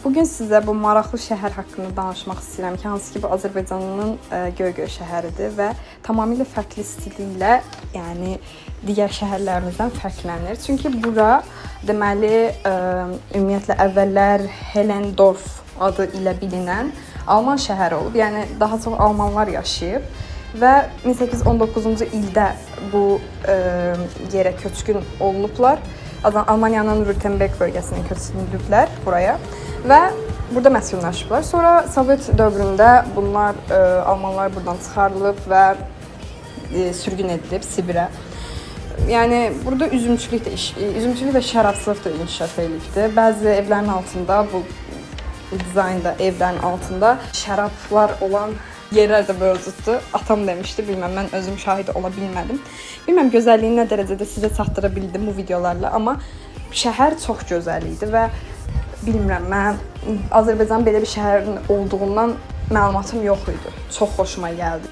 Bugün sizə bu maraqlı şəhər haqqında danışmaq istəyirəm ki, hansı ki bu Azərbaycanın Göygöl şəhəridir və tamamilə fərqli stili ilə, yəni digər şəhərlərimizdən fərqlənir. Çünki bura deməli ümumiyyətlə əvvəllər Helendorf adı ilə bilinən Alman şəhəri olub. Yəni daha çox almanlar yaşayıb və 1819-cu ildə bu yerə köçkün olunublar. Almaniyanın Württemberg bölgəsinə köçürülüblər buraya və burada məskunlaşıblar. Sonra Sovet dövründə bunlar almanlar buradan çıxarılıb və sürgün edilib Sibirə. Yəni burada üzümçülük və şərabçılıq da inkişaf edibdi. Bəzi evlərin altında bu dizaynda evlərin altında şərablar olan yerlər də mövcuddur. Atam demişdi, bilməm, mən özüm şahid ola bilmədim. Bilməm gözəlliyi nə dərəcədə sizə çatdıra bildim bu videolarla, amma şəhər çox gözəl idi və bilmirəm, mən Azərbaycanın belə bir şəhərin olduğundan məlumatım yox idi. Çox xoşuma gəldi.